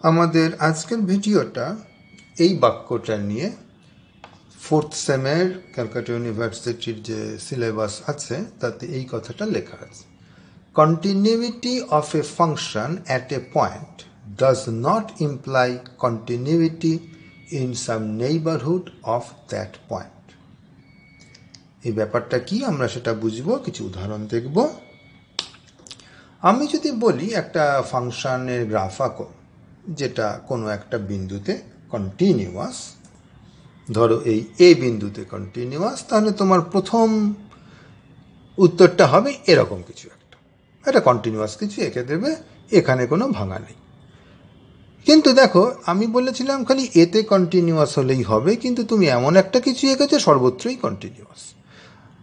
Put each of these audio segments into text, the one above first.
আমাদের আজকের ভিডিওটা এই বাক্যটা নিয়ে ফোর্থ সেমের ক্যালকাটা ইউনিভার্সিটির যে সিলেবাস আছে তাতে এই কথাটা লেখা আছে। Continuity of A function at a point does not imply continuity in some neighbourhood of that point. এই ব্যাপারটা কি আমরা সেটা বুঝবো, কিছু উদাহরণ দেখব। আমি যদি বলি একটা ফাংশনের গ্রাফ আঁকো যেটা কোনো একটা বিন্দুতে কন্টিনিউয়াস, ধরো এই এ বিন্দুতে কন্টিনিউয়াস, তাহলে তোমার প্রথম উত্তরটা হবে এরকম কিছু একটা, এটা কন্টিনিউয়াস কিছু এঁকে দেবে, এখানে কোনো ভাঙা নেই। কিন্তু দেখো আমি বলেছিলাম খালি এতে কন্টিনিউয়াস হলেই হবে, কিন্তু তুমি এমন একটা কিছু এঁকেছো সর্বত্রই কন্টিনিউয়াস।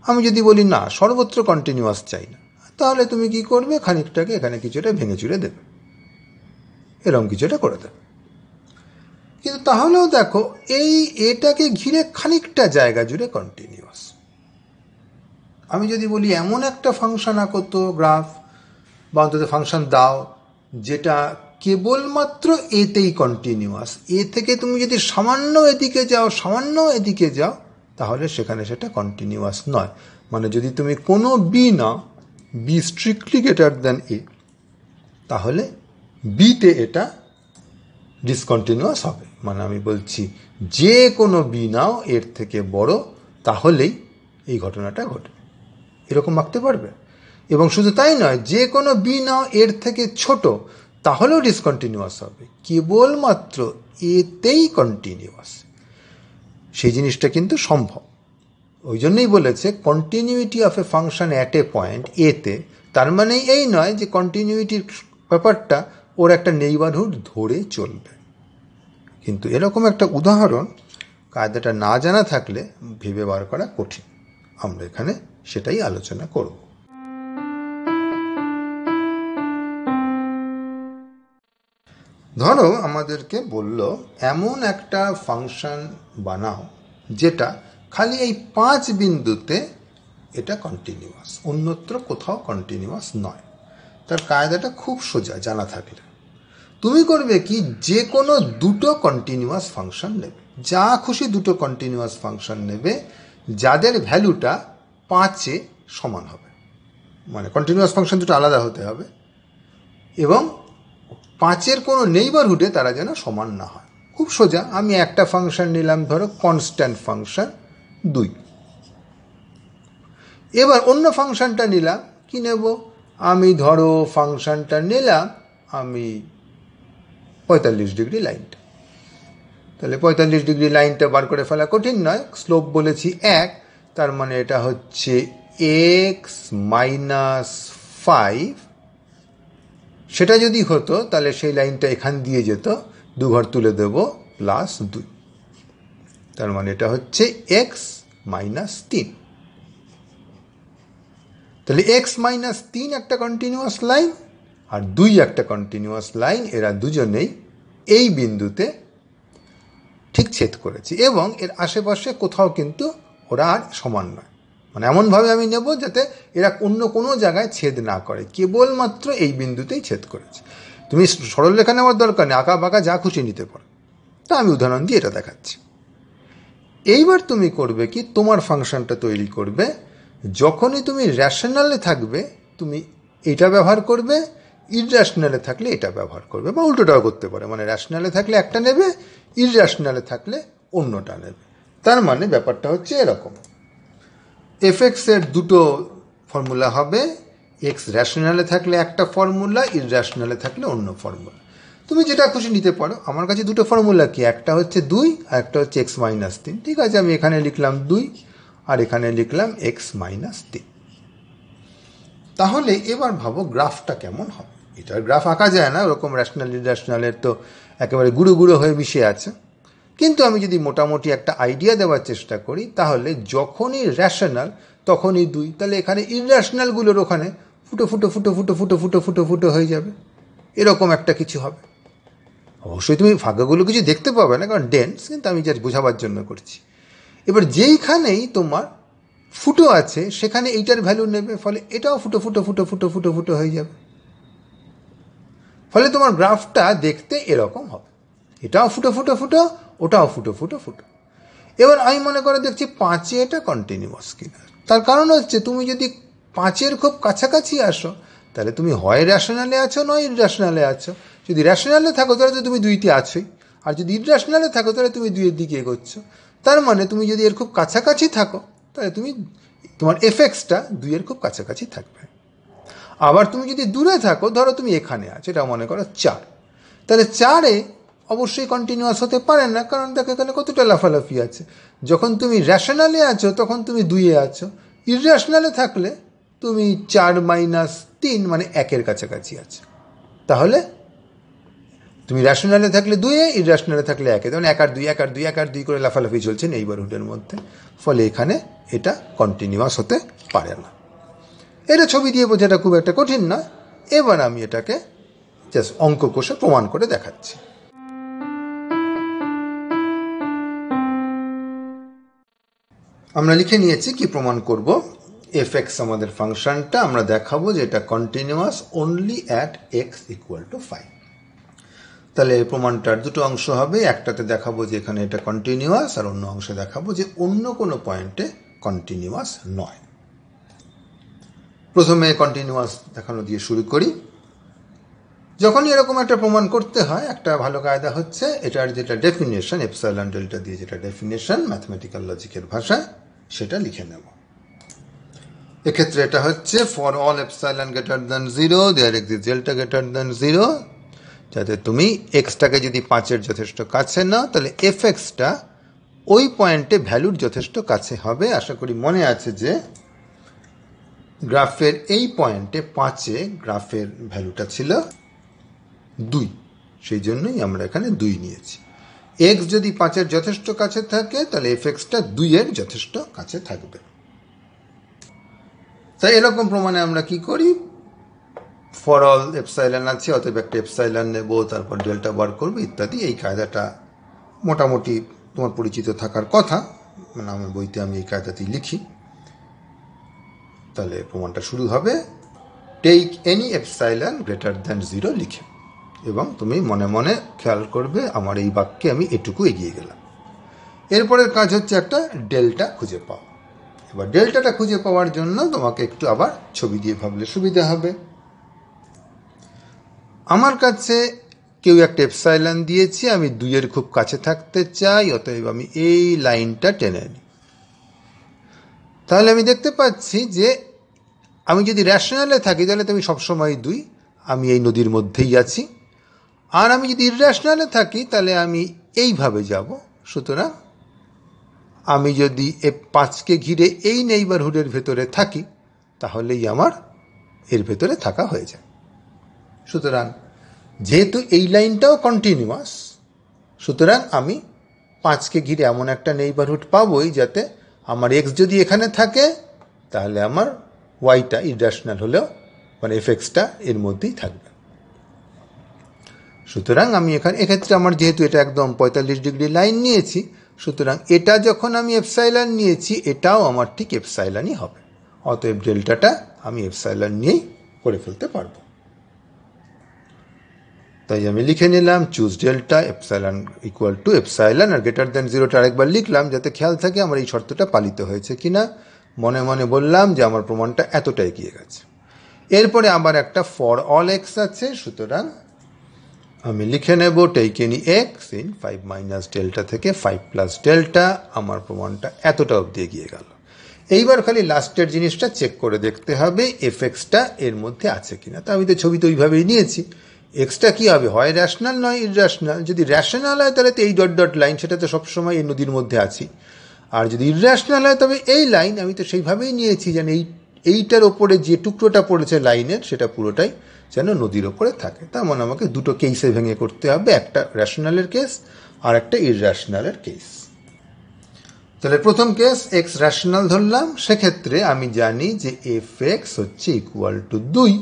আমি যদি বলি না সর্বত্র কন্টিনিউয়াস চাই না, তাহলে তুমি কি করবে, খানিকটাকে এখানে কিছুটা ভেঙে চুরে দেবে, এরকম কিছুটা করে দেবে। কিন্তু তাহলেও দেখো এই এটাকে ঘিরে খানিকটা জায়গা জুড়ে কন্টিনিউয়াস। আমি যদি বলি এমন একটা ফাংশন আঁকো তো গ্রাফ, বা অন্তত ফাংশন দাও যেটা কেবলমাত্র এতেই কন্টিনিউয়াস, এ থেকে তুমি যদি সামান্য এদিকে যাও সামান্য এদিকে যাও তাহলে সেখানে সেটা কন্টিনিউয়াস নয়। মানে যদি তুমি কোনো বি নাও, B strictly greater than A, তাহলে বিতে এটা ডিসকন্টিনিউয়াস হবে। মানে আমি বলছি যে কোনো বি নাও এর থেকে বড়, তাহলেই এই ঘটনাটা ঘটবে। এরকম আঁকতে পারবে। এবং শুধু তাই নয়, যে কোনো বি নাও এর থেকে ছোট, তাহলেও ডিসকন্টিনিউয়াস হবে, কেবলমাত্র এতেই কন্টিনিউয়াস। সেই জিনিসটা কিন্তু সম্ভব। ওই জন্যই বলেছে continuity of A function at a point এতে। তার মানে এই নয় যে কন্টিনিউইটির ব্যাপারটা ওর একটা নেইবারহুড ধরে চলবে। কিন্তু এরকম একটা উদাহরণ কায়দাটা না জানা থাকলে ভেবে বার করা কঠিন। আমরা এখানে সেটাই আলোচনা করব। ধরো আমাদেরকে বলল এমন একটা ফাংশন বানাও যেটা খালি এই 5 বিন্দুতে এটা কন্টিনিউয়াস, অন্যত্র কোথাও কন্টিনিউয়াস নয়। তার কায়দাটা খুব সোজা জানা থাকলে তুমি করবে কি, যে কোনো দুটো কন্টিনিউয়াস ফাংশন নেবে, যা খুশি দুটো কন্টিনিউয়াস ফাংশন নেবে যাদের ভ্যালুটা 5-এ সমান হবে। মানে কন্টিনিউয়াস ফাংশন দুটো আলাদা হতে হবে এবং 5-এর কোনো নেইবারহুডে তারা যেন সমান না হয়। খুব সোজা। আমি একটা ফাংশন নিলাম, ধরো কনস্ট্যান্ট ফাংশন 2। এবার অন্য ফাংশনটা নিলাম, কি নেব, আমি ধরো ফাংশনটা নিলাম আমি 45 ডিগ্রি লাইনটা। তাহলে 45 ডিগ্রি লাইনটা বার করে ফেলা কঠিন নয়। স্লোপ বলেছি 1, তার মানে এটা হচ্ছে x-5। সেটা যদি হতো তাহলে সেই লাইনটা এখান দিয়ে যেত, 2 ঘর তুলে দেব, +2। তার মানে এটা হচ্ছে x-3। তাহলে x-3 একটা কন্টিনিউয়াস লাইন আর 2 একটা কন্টিনিউয়াস লাইন, এরা দুজনেই এই বিন্দুতে ঠিক ছেদ করেছে এবং এর আশেপাশে কোথাও কিন্তু ওরা আর সমান নয়। মানে এমনভাবে আমি নেব যাতে এরা অন্য কোনো জায়গায় ছেদ না করে, কেবলমাত্র এই বিন্দুতেই ছেদ করেছে। তুমি সরলরেখা নেওয়ার দরকার নেই, আঁকা বাঁকা যা খুশি নিতে পারো। তা আমি উদাহরণ দিয়ে এটা দেখাচ্ছি। এইবার তুমি করবে কি, তোমার ফাংশনটা তৈরি করবে, যখনই তুমি র্যাশনালে থাকবে তুমি এটা ব্যবহার করবে, ইররেশনালে থাকলে এটা ব্যবহার করবে, বা উল্টোটাও করতে পারে। মানে র্যাশনালে থাকলে একটা নেবে, ইররেশনালে থাকলে অন্যটা নেবে। তার মানে ব্যাপারটা হচ্ছে এরকম, এফএক্সের দুটো ফর্মুলা হবে, এক্স র্যাশনালে থাকলে একটা ফর্মুলা, ইররেশনালে থাকলে অন্য ফর্মুলা। তুমি যেটা খুশি নিতে পারো। আমার কাছে দুটো ফর্মুলা কি, একটা হচ্ছে 2 আর একটা হচ্ছে x-3। ঠিক আছে, আমি এখানে লিখলাম 2 আর এখানে লিখলাম x-3। তাহলে এবার ভাবো গ্রাফটা কেমন হবে। এটার গ্রাফ আঁকা যায় না, ওরকম র্যাশনাল ইররেশনালের তো একেবারে গুঁড়ো গুঁড়ো হয়ে মিশে আছে। কিন্তু আমি যদি মোটামুটি একটা আইডিয়া দেওয়ার চেষ্টা করি, তাহলে যখনই র্যাশনাল তখনই 2, তাহলে এখানে ইররেশনালগুলোর ওখানে ফুটো ফুটো ফুটো ফুটো ফুটো ফুটো ফুটো ফুটো হয়ে যাবে, এরকম একটা কিছু হবে। অবশ্যই তুমি ফাঁকাগুলো কিছু দেখতে পাবে না, কারণ ডেন্স, কিন্তু আমি জাস্ট বোঝাবার জন্য করছি। এবার যেইখানেই তোমার ফুটো আছে সেখানে এইটার ভ্যালু নেবে, ফলে এটাও ফুটো ফুটো ফুটো ফুটো ফুটো ফুটো হয়ে যাবে। ফলে তোমার গ্রাফটা দেখতে এরকম হবে, এটাও ফুটো ফুটো ফুটো, ওটাও ফুটো ফুটো ফুটো। এবার আমি মনে করে দেখছি 5-এ এটা কন্টিনিউয়াস কিনা। তার কারণ হচ্ছে তুমি যদি 5-এর খুব কাছাকাছি আসো তাহলে তুমি হয় র্যাশনালে আছো নয় ইররেশনালে আছো। যদি র্যাশনালে থাকো তাহলে তো তুমি 2তে আছোই, আর যদি ইররেশনালে থাকো তাহলে তুমি 2-এর দিকে এগোচ্ছ। তার মানে তুমি যদি এর খুব কাছাকাছি থাকো তাহলে তোমার এফএক্সটা 2-এর খুব কাছাকাছি থাকবে। আবার তুমি যদি দূরে থাকো, ধরো তুমি এখানে আছো, এটা মনে করো 4, তাহলে 4-এ অবশ্যই কন্টিনিউয়াস হতে পারে না, কারণ দেখো এখানে কতটা লাফালাফি আছে। যখন তুমি র্যাশনালে আছো তখন তুমি 2-এ আছো, ইররেশনালে থাকলে তুমি 4-3 মানে 1-এর কাছাকাছি আছো। তাহলে তুমি র্যাশনালে থাকলে 2-এ, ইররেশনালে থাকলে 1-এ, তখন 1 আর 2 1 আর 2 1 আর 2 করে লাফালাফি চলছে নেইবারহুডের মধ্যে। ফলে এখানে এটা কন্টিনিউয়াস হতে পারে না। এটা ছবি দিয়ে বোঝাটা খুব একটা কঠিন না। এবার আমি এটাকে জাস্ট অঙ্ক কষে প্রমাণ করে দেখাচ্ছি। আমরা লিখে নিয়েছি কি প্রমাণ করব। এফএক্স আমাদের ফাংশনটা, আমরা দেখাবো যে এটা continuous only at x equal to 5। তাহলে প্রমাণটার দুটো অংশ হবে, একটাতে দেখাবো যে এখানে এটা কন্টিনিউয়াস, আর অন্য অংশে দেখাবো যে অন্য কোনো পয়েন্টে কন্টিনিউয়াস নয়। প্রথমে কন্টিনিউয়াস দেখানো দিয়ে শুরু করি। যখনই এরকম একটা প্রমাণ করতে হয়, একটা ভালো কায়দা হচ্ছে এটার যেটা ডেফিনেশন, এপসাইলন ডেল্টা দিয়ে যেটা ডেফিনেশন ম্যাথমেটিক্যাল লজিকের ভাষায়, সেটা লিখে নেব। এক্ষেত্রে এটা হচ্ছে for all epsilon greater than 0 there exists delta greater than 0। যাতে তুমি এক্সটাকে যদি 5-এর যথেষ্ট কাছে নাও তাহলে এফএক্সটা ওই পয়েন্টে ভ্যালুর যথেষ্ট কাছে হবে। আশা করি মনে আছে যে গ্রাফের এই পয়েন্টে 5-এ গ্রাফের ভ্যালুটা ছিল 2, সেই জন্যই আমরা এখানে 2 নিয়েছি। এক্স যদি 5-এর যথেষ্ট কাছে থাকে তাহলে এফএক্সটা 2-এর যথেষ্ট কাছে থাকবে। তাই এরকম প্রমাণে আমরা কি করি, ফর অল এপসাইলন আছে, অতএব একটা এপসাইলন নেব, তারপর ডেল্টা বার করবো ইত্যাদি। এই কায়দাটা মোটামুটি তোমার পরিচিত থাকার কথা, মানে আমার বইতে আমি এই কায়দাতেই লিখি। তাহলে প্রমাণটা শুরু হবে take any epsilon greater than 0 লিখে, এবং তুমি মনে মনে খেয়াল করবে আমার এই বাক্যে আমি এটুকু এগিয়ে গেলাম। এরপরের কাজ হচ্ছে একটা ডেল্টা খুঁজে পাওয়া। এবার ডেল্টাটা খুঁজে পাওয়ার জন্য তোমাকে একটু আবার ছবি দিয়ে ভাবলে সুবিধা হবে। আমার কাছে কেউ একটা এপসাইলন দিয়েছি, আমি 2-এর খুব কাছে থাকতে চাই, অতএব আমি এই লাইনটা টেনে নিই। তাহলে আমি দেখতে পাচ্ছি যে আমি যদি র্যাশনালে থাকি তাহলে তো আমি সবসময় 2, আমি এই নদীর মধ্যেই আছি। আর আমি যদি ইররেশনালে থাকি তাহলে আমি এইভাবে যাব। সুতরাং আমি যদি 5-কে ঘিরে এই নেইবারহুডের ভেতরে থাকি তাহলেই আমার এর ভেতরে থাকা হয়ে যায়। সুতরাং যেহেতু এই লাইনটাও কন্টিনিউয়াস, সুতরাং আমি 5-কে ঘিরে এমন একটা নেইবারহুড পাবোই যাতে আমার এক্স যদি এখানে থাকে তাহলে আমার ওয়াইটা ইররেশনাল হলেও মানে এফএক্সটা এর মধ্যেই থাকবে। সুতরাং আমি এক্ষেত্রে আমার যেহেতু এটা একদম 45 ডিগ্রি লাইন নিয়েছি, সুতরাং এটা যখন আমি এপসাইলন নিয়েছি এটাও আমার ঠিক এপসাইলনই হবে। অতএব ডেল্টাটা আমি এপসাইলন নিয়েই করে ফেলতে পারবো। তাই আমি লিখে নিলাম choose delta epsilon equal to epsilon, আর গ্রেটার দ্যান 0টা আরেকবার লিখলাম যাতে খেয়াল থাকে আমার এই শর্তটা পালিত হয়েছে কিনা। মনে মনে বললাম যে আমার প্রমাণটা এতটা এগিয়ে গেছে। এরপরে আবার একটা ফর অল এক্স আছে, সুতরাং আমি লিখে নেব take any x in 5 minus delta থেকে 5 প্লাস ডেল্টা। আমার প্রমাণটা এতটা অবধি এগিয়ে গেল। এইবার খালি লাস্টের জিনিসটা চেক করে দেখতে হবে এফএক্সটা এর মধ্যে আছে কিনা। তা আমি তো ছবি তো ওইভাবেই নিয়েছি। এক্সটা কী হবে, হয় র্যাশনাল নয় ইররেশনাল। যদি র্যাশনাল হয় তাহলে তো এই ডট ডট লাইন, সেটা তো সবসময় এই নদীর মধ্যে আছি। আর যদি ইররেশনাল হয় তবে এই লাইন আমি তো সেইভাবেই নিয়েছি যেন এইটার ওপরে যে টুকরোটা পড়েছে লাইনের সেটা পুরোটাই যেন নদীর ওপরে থাকে। তার মানে আমাকে দুটো কেসে ভেঙে করতে হবে, একটা র্যাশনালের কেস আর একটা ইররেশনালের কেস। তাহলে প্রথম কেস এক্স র্যাশনাল ধরলাম, সেক্ষেত্রে আমি জানি যে এফ এক্স হচ্ছে equal to 2,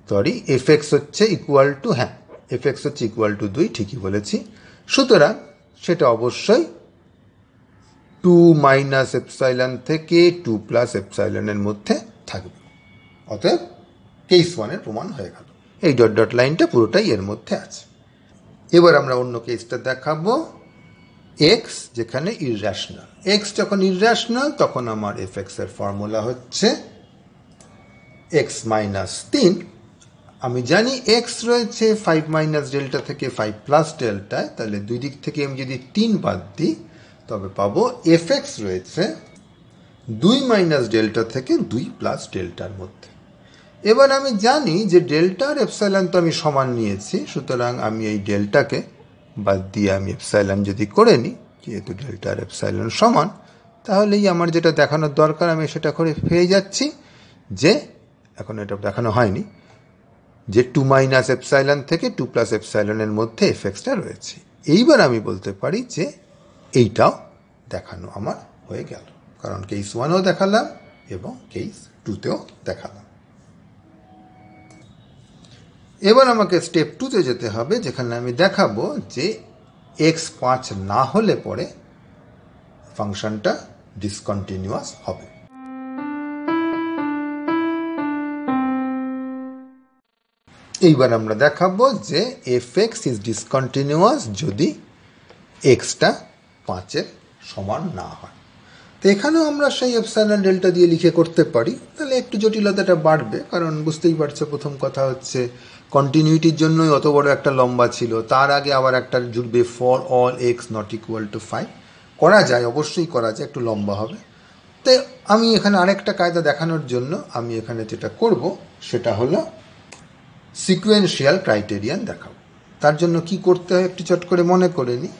sorry F x হচ্ছে ইকুয়াল টু, হ্যাঁ এফ এক্স হচ্ছে ইকুয়াল টু 2, ঠিকই বলেছি। সুতরাং সেটা অবশ্যই 2 মাইনাস এপসাইলন থেকে 2 প্লাস এপসাইলনের মধ্যে থাকবে। অতএব কেস 1-এর প্রমাণ হয়ে গেল। এই ডট ডট লাইনটা পুরোটাই এর মধ্যে আছে। এবার আমরা অন্য কেসটা দেখাবো, এক্স যেখানে ইররেশনাল। এক্স যখন ইররেশনাল তখন আমার এফএক্স এর ফর্মুলা হচ্ছে এক্স মাইনাস 3। আমি জানি এক্স রয়েছে 5 মাইনাস ডেল্টা থেকে 5 প্লাস ডেল্টায়, তাহলে দুই দিক থেকে আমি যদি 3 বাদ দিই তবে পাবো এফএক্স রয়েছে 2 মাইনাস ডেল্টা থেকে 2 প্লাস ডেল্টার মধ্যে। এবার আমি জানি যে ডেল্টা আর এপসাইলন তো আমি সমান নিয়েছি, সুতরাং আমি এই ডেল্টাকে বাদ দিয়ে আমি এপসাইলন যদি করে নিই, যেহেতু ডেল্টা আর এপসাইলন সমান, তাহলেই আমার যেটা দেখানোর দরকার আমি সেটা করে পেয়ে যাচ্ছি যে, এখন এটা দেখানো হয়নি, যে 2 মাইনাস এপসাইলন থেকে 2 প্লাস এপসাইলনের মধ্যে এফএক্সটা রয়েছে। এইবার আমি বলতে পারি যে এইটাও দেখানো আমার হয়ে গেল, কারণ কেস 1ও দেখালাম এবং কেস 2তেও দেখালাম। এবার আমাকে স্টেপ 2তে যেতে হবে, যেখানে আমি দেখাবো যে এক্স 5 না হলে পরে ফাংশনটা ডিসকন্টিনিউয়াস হবে। এইবার আমরা দেখাবো যে এফএক্স ইজ ডিসকন্টিনিউয়াস যদি এক্সটা 5-এর সমান না হয়। তো এখানেও আমরা সেই এপসাইলন ডেল্টা দিয়ে লিখে করতে পারি, তাহলে একটু জটিলতাটা বাড়বে, কারণ বুঝতেই পারছো প্রথম কথা হচ্ছে কন্টিনিউটির জন্যই অত বড় একটা লম্বা ছিল, তার আগে আবার একটা জুড়বে for all x not equal to 5। করা যায়, অবশ্যই করা যায়, একটু লম্বা হবে। তাই আমি এখানে আরেকটা কায়দা দেখানোর জন্য আমি এখানে যেটা করব সেটা হলো সিকোয়েন্সিয়াল ক্রাইটেরিয়ান দেখাবো। তার জন্য কি করতে হয় একটু চট করে মনে করে নিই।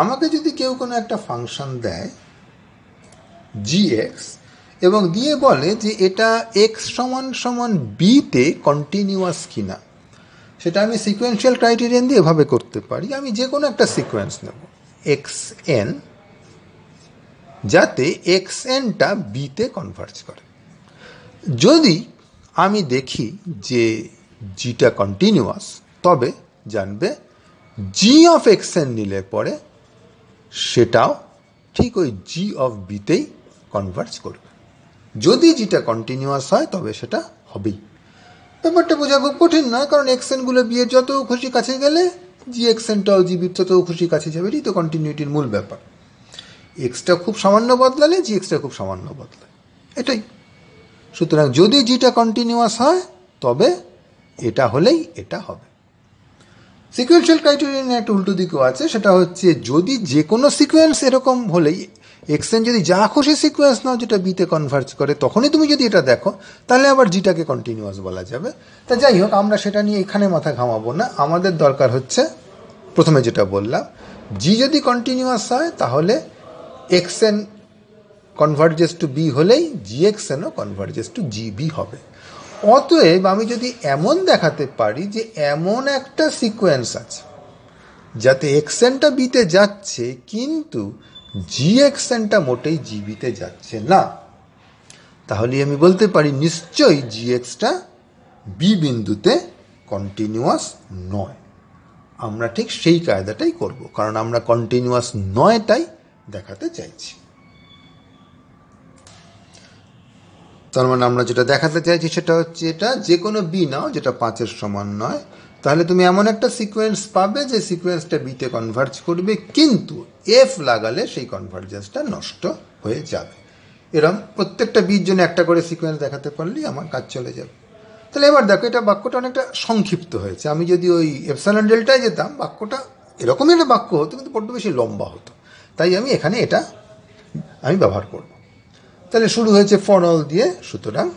আমাকে যদি কেউ কোনো একটা ফাংশন দেয় gx এবং দিয়ে বলে যে এটা x সমান সমান বিতে কন্টিনিউয়াস কিনা, সেটা আমি সিকোয়েন্সিয়াল ক্রাইটেরিয়ান দিয়ে এভাবে করতে পারি। আমি যে কোনো একটা সিকোয়েন্স নেব xn, যাতে xnটা বিতে কনভার্জ করে। যদি আমি দেখি যে জিটা কন্টিনিউয়াস, তবে জানবে জি অফ xn নিলে পরে সেটাও ঠিক ওই জি অফ বিতেই কনভার্জ করবে। যদি যেটা কন্টিনিউয়াস হয় তবে সেটা হবেই। ব্যাপারটা বোঝা খুব কঠিন নয়, কারণ এক্সএনগুলো বিয়ের যত খুশি কাছে গেলে জি এক্সএনটাও জি বির তত খুশি কাছে যাবে। এটাই তো কন্টিনিউটির মূল ব্যাপার। এক্সটা খুব সামান্য বদলালে জি এক্সটা খুব সামান্য বদলায়, এটাই। সুতরাং যদি জিটা কন্টিনিউয়াস হয় তবে এটা হলেই এটা হবে। সিকোয়েন্সিয়াল ক্রাইটেরিয়ানের একটা উল্টো দিকও আছে, সেটা হচ্ছে যদি যে কোনো সিকোয়েন্স এরকম হলেই এক্সএন যদি যা খুশি সিকোয়েন্স নাও যেটা বিতে কনভার্জ করে, তখনই তুমি যদি এটা দেখো তাহলে আবার জিটাকে কন্টিনিউয়াস বলা যাবে। তা যাই হোক, আমরা সেটা নিয়ে এখানে মাথা ঘামাবো না। আমাদের দরকার হচ্ছে প্রথমে যেটা বললাম, জি যদি কন্টিনিউয়াস হয় তাহলে এক্সএন কনভার্জেস টু বি হলেই জি এক্সএনও কনভার্জেস টু জি বি হবে। অতএব আমি যদি এমন দেখাতে পারি যে এমন একটা সিকোয়েন্স আছে যাতে এক্সএনটা বিতে যাচ্ছে কিন্তু জি এক্সএনটা মোটেই জিবিতে যাচ্ছে না, তাহলে আমি বলতে পারি নিশ্চয়ই জি এক্সটা বি বিন্দুতে কন্টিনিউয়াস নয়। আমরা ঠিক সেই কায়দাটাই করব, কারণ আমরা কন্টিনিউয়াস নয়টাই দেখাতে চাইছি। তার মানে আমরা যেটা দেখাতে চাইছি সেটা হচ্ছে এটা, যে কোনো বি নাও যেটা 5-এর সমান নয়, তাহলে তুমি এমন একটা সিকোয়েন্স পাবে যে সিকোয়েন্সটা বিতে কনভার্জ করবে, কিন্তু এফ লাগালে সেই কনভার্জেন্সটা নষ্ট হয়ে যাবে। এরকম প্রত্যেকটা বির জন্য একটা করে সিকোয়েন্স দেখাতে পারলেই আমার কাজ চলে যাবে। তাহলে এবার দেখো, এটা বাক্যটা অনেকটা সংক্ষিপ্ত হয়েছে। আমি যদি ওই এপসাইলন ডেল্টায় যেতাম, বাক্যটা এরকমই একটা বাক্য হতো, কিন্তু বড্ড বেশি লম্বা হতো। তাই আমি এখানে এটা আমি ব্যবহার করব। তাহলে শুরু হয়েছে ফর অল দিয়ে, সুতরাং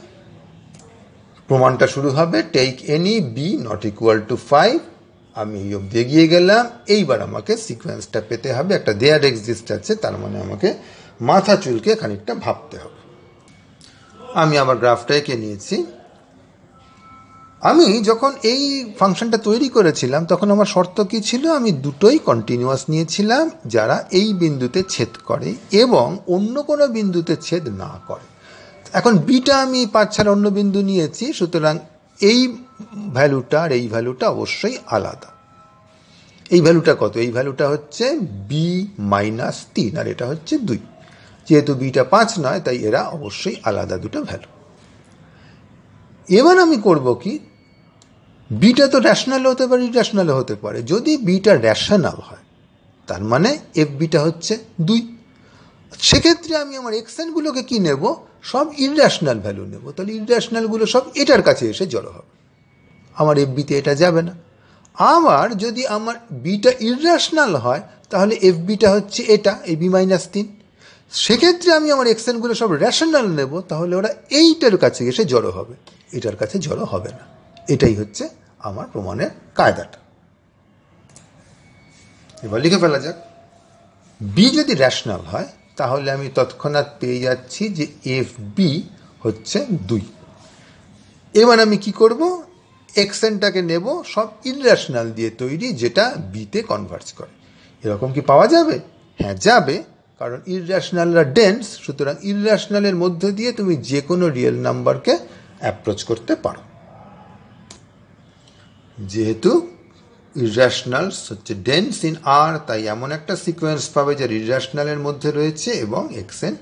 প্রমাণটা শুরু হবে take any b not equal to 5। আমি এই অবধি এগিয়ে গেলাম। এইবার আমাকে সিকোয়েন্সটা পেতে হবে, একটা দেয়ার এক্সিস্ট আছে, তার মানে আমাকে মাথা চুলকে খানিকটা ভাবতে হবে। আমি আমার গ্রাফটা এঁকে নিয়েছি। আমি যখন এই ফাংশনটা তৈরি করেছিলাম তখন আমার শর্ত কী ছিল, আমি দুটোই কন্টিনিউয়াস নিয়েছিলাম যারা এই বিন্দুতে ছেদ করে এবং অন্য কোনো বিন্দুতে ছেদ না করে। এখন বিটা আমি 5 ছাড়া অন্য বিন্দু নিয়েছি, সুতরাং এই ভ্যালুটা আর এই ভ্যালুটা অবশ্যই আলাদা। এই ভ্যালুটা কত? এই ভ্যালুটা হচ্ছে b-3 আর এটা হচ্ছে 2। যেহেতু বিটা 5 নয় তাই এরা অবশ্যই আলাদা দুটো ভ্যালু। এবার আমি করব কি, বিটা তো র্যাশনাল হতে পারে, ইররেশনাল হতে পারে। যদি বিটা র্যাশনাল হয় তার মানে এফ বিটা হচ্ছে 2। সেক্ষেত্রে আমি আমার এক্সএনগুলোকে কি নেব, সব ইররেশনাল ভ্যালু নেব। তাহলে ইররেশনালগুলো সব এটার কাছে এসে জড়ো হবে, আমার এফ বিতে এটা যাবে না। আবার যদি আমার বিটা ইররেশনাল হয় তাহলে এফ বিটা হচ্ছে এটা, এই বি-3। সেক্ষেত্রে আমি আমার এক্সএনগুলো সব র্যাশনাল নেব, তাহলে ওরা এইটার কাছে এসে জড়ো হবে, এটার কাছে জড়ো হবে না। এটাই হচ্ছে আমার প্রমাণের কায়দাটা। এবার লিখে ফেলা যাক, বি যদি র্যাশনাল হয় তাহলে আমি তৎক্ষণাৎ পেয়ে যাচ্ছি যে এফ বি হচ্ছে 2। এবার আমি কি করব, এক্সএনটাকে নেব সব ইররেশনাল দিয়ে তৈরি, যেটা বিতে কনভার্জ করে। এরকম কি পাওয়া যাবে? হ্যাঁ যাবে, কারণ ইররেশনালরা ডেন্স। সুতরাং ইররেশনালের মধ্যে দিয়ে তুমি যে কোনো রিয়েল নাম্বারকে অ্যাপ্রোচ করতে পারো। যেহেতু ইররেশনালস হচ্ছে ডেন্স ইন আর, তাই এমন একটা সিকোয়েন্স পাবে যার ইররেশনালের মধ্যে রয়েছে এবং এক্সএন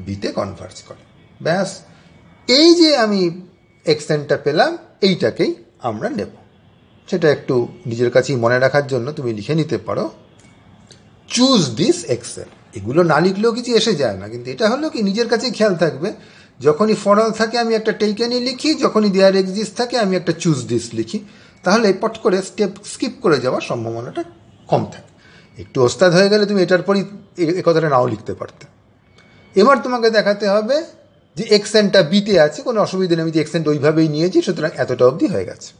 বিতে কনভার্জ করে। ব্যাস, এই যে আমি এক্সএনটা পেলাম, এইটাকেই আমরা নেব। সেটা একটু নিজের কাছেই মনে রাখার জন্য তুমি লিখে নিতে পারো, চুজ দিস এক্সএন। এগুলো না লিখলেও কিছু এসে যায় না, কিন্তু এটা হলো কি নিজের কাছেই খেয়াল থাকবে। যখনই ফর অল থাকে আমি একটা টেকেনই লিখি, যখনই দেয়ার এক্সিস্ট থাকে আমি একটা চুজ দিস লিখি। তাহলে পট করে স্টেপ স্কিপ করে যাওয়ার সম্ভাবনাটা কম থাকে। একটু ওস্তাদ হয়ে গেলে তুমি এটার পরই এ কথাটা নাও লিখতে পারতে। এবার তোমাকে দেখাতে হবে যে এক্সএনটা বিতে আছে, কোনো অসুবিধা নেই, আমি যে এক্সএনটা ওইভাবেই নিয়েছি, সুতরাং এতটা অবধি হয়ে গেছে।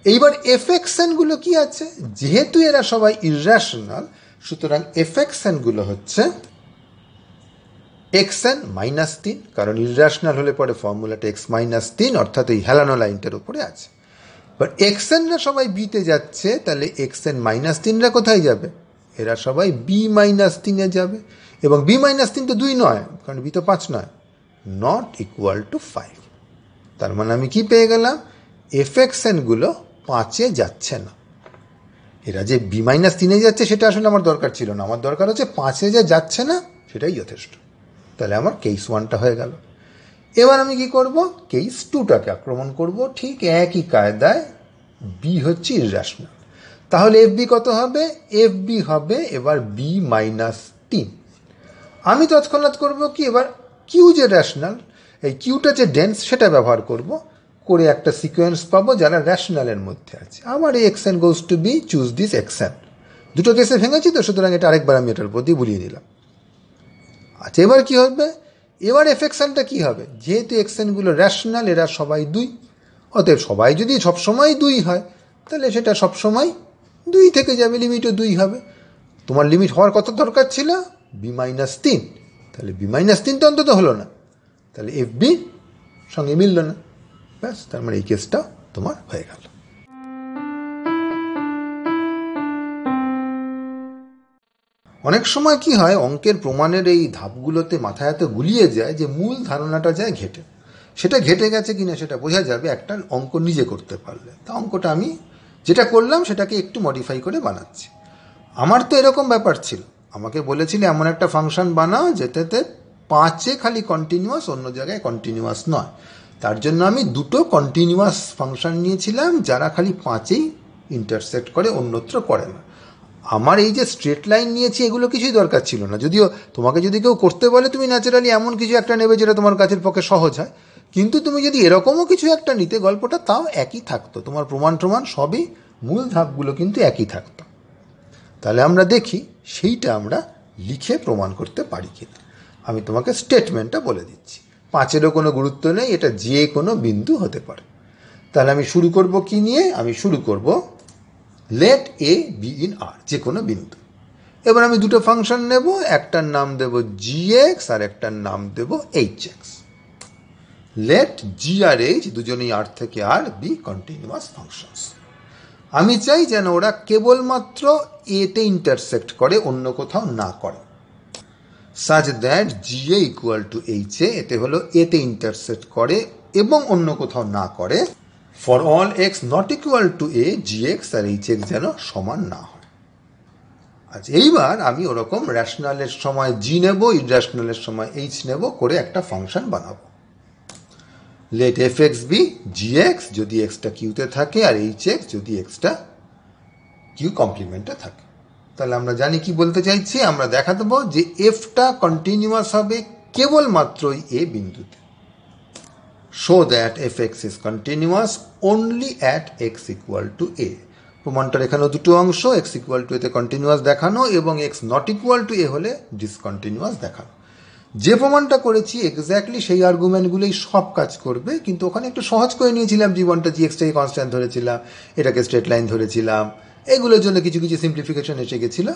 এইবার এফএক্সএনগুলো কি আছে, যেহেতু এরা সবাই ইররেশনাল, সুতরাং এফএক্সএনগুলো হচ্ছে xn-3, কারণ ইররেশনাল হলে পরে ফর্মুলাটা x-3 অর্থাৎ এই হেলানো লাইনটার উপরে আছে। এবার এক্সএনরা সবাই বিতে যাচ্ছে, তাহলে xn-3রা কোথায় যাবে? এরা সবাই b-3-এ যাবে, এবং b-3 তো 2 নয়, কারণ বি তো 5 নয়, নট ইকুয়াল টু 5। তার মানে আমি কি পেয়ে গেলাম, এফএক্সএনগুলো 5-এ যাচ্ছে না। এরা যে b-3-এ যাচ্ছে সেটা আসলে আমার দরকার ছিল না, আমার দরকার হচ্ছে 5-এ যে যাচ্ছে না সেটাই যথেষ্ট। তাহলে আমার কেস 1টা হয়ে গেল। এবার আমি কি করব, কেস 2টাকে আক্রমণ করব ঠিক একই কায়দায়। বি হচ্ছে ইররেশনাল, তাহলে এফ বি কত হবে? এফ বি হবে এবার b-3। আমি তৎক্ষণাৎ করব কি, এবার কিউ যে র্যাশনাল, এই কিউটা যে ডেন্স সেটা ব্যবহার করব, করে একটা সিকোয়েন্স পাবো যারা র্যাশনালের মধ্যে আছে। আমার এই x n goes to be choose this x n. দুটো কেসে ভেঙেছি তো, সুতরাং এটা আরেকবার আমি এটার প্রতি বুলিয়ে নিলাম। আচ্ছা, এবার কি হবে, এবার এফএক্সএনটা কি হবে, যেহেতু এক্সএনগুলো র্যাশনাল, এরা সবাই 2, অতএব সবাই যদি সবসময় 2 হয় তাহলে সেটা সবসময় 2 থেকে যাবে, লিমিটও 2 হবে। তোমার লিমিট হওয়ার কত দরকার ছিল? b-3, তাহলে b-3 তো অন্তত হলো না, তাহলে এফ বি সঙ্গে মিলল না। ব্যাস, তার মানে এই কেসটা তোমার হয়ে গেল। অনেক সময় কি হয়, অঙ্কের প্রমাণের এই ধাপগুলোতে মাথায় এত গুলিয়ে যায় যে মূল ধারণাটা যায় ঘেটে। সেটা ঘেটে গেছে কিনা সেটা বোঝা যাবে একটা অঙ্ক নিজে করতে পারলে। তা অঙ্কটা আমি যেটা করলাম সেটাকে একটু মডিফাই করে বানাচ্ছি। আমার তো এরকম ব্যাপার ছিল, আমাকে বলেছিল এমন একটা ফাংশন বানাও যেটাতে 5-এ খালি কন্টিনিউয়াস, অন্য জায়গায় কন্টিনিউয়াস নয়। তার জন্য আমি দুটো কন্টিনিউয়াস ফাংশন নিয়েছিলাম যারা খালি 5-এই ইন্টারসেক্ট করে, অন্যত্র করে না। আমার এই যে স্ট্রেট লাইন নিয়েছি এগুলো কিছুই দরকার ছিল না। যদিও তোমাকে যদি কেউ করতে বলে তুমি ন্যাচারালি এমন কিছু একটা নেবে যেটা তোমার কাছের পক্ষে সহজ হয়, কিন্তু তুমি যদি এরকমও কিছু একটা নিতে গল্পটা তাও একই থাকতো, তোমার প্রমাণ সবই মূল ধাপগুলো কিন্তু একই থাকতো। তাহলে আমরা দেখি সেইটা আমরা লিখে প্রমাণ করতে পারি কিনা। আমি তোমাকে স্টেটমেন্টটা বলে দিচ্ছি, 5-এরও কোনো গুরুত্ব নেই, এটা যে কোনো বিন্দু হতে পারে। তাহলে আমি শুরু করব কি নিয়ে, আমি শুরু করব লেট এ বি ইন আর, যে কোনো বিন্দু। এবার আমি দুটো ফাংশন নেব, একটার নাম দেব gx আর একটার নাম দেব hx। লেট জি আর এইচ, দুজনেই আর থেকে আর বি কন্টিনিউয়াস ফাংশনস। আমি চাই যেন ওরা কেবলমাত্র এতে ইন্টারসেক্ট করে, অন্য কোথাও না করে, such that G A equal to H A, এতে হলো এতে ইন্টারসেক্ট করে এবং অন্য কোথাও না করে। For all x not equal to a, g x আর এইচ এক্স যেন সমান না হয়। আচ্ছা, এইবার আমি ওরকম র্যাশনালের সময় জি নেব, ইররেশনালের সময় এইচ নেব, করে একটা ফাংশন বানাবো। লেট এফ এক্স বি জি এক্স যদি এক্সটা কিউতে থাকে আর এইচ এক্স যদি এক্সটা কিউ কমপ্লিমেন্টে থাকে। তাহলে আমরা জানি কি বলতে চাইছি, আমরা দেখা দেবো যে এফটা কন্টিনিউয়াস হবে কেবলমাত্র এ বিন্দুতে। Show that f x is continuous only at x equal to a. প্রমাণটার এখানেও দুটো অংশ, এক্স ইকুয়াল টু এতে কন্টিনিউয়াস দেখানো এবং x not equal to a হলে ডিসকন্টিনিউয়াস দেখানো। যে প্রমাণটা করেছি এক্স্যাক্টলি সেই আর্গুমেন্টগুলোই সব কাজ করবে, কিন্তু ওখানে একটু সহজ করে নিয়েছিলাম জীবনটা, জি এক্সটাকে কনস্ট্যান্ট ধরেছিলাম, এটাকে স্ট্রেট লাইন ধরেছিলাম, এগুলোর জন্য কিছু কিছু সিম্পলিফিকেশন এসে গেছিলো।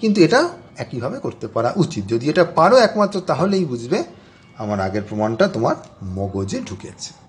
কিন্তু এটা একইভাবে করতে পারা উচিত, যদি এটা পারো একমাত্র তাহলেই বুঝবে আমার আগের প্রমাণটা তোমার মগজে ঢুকেছে।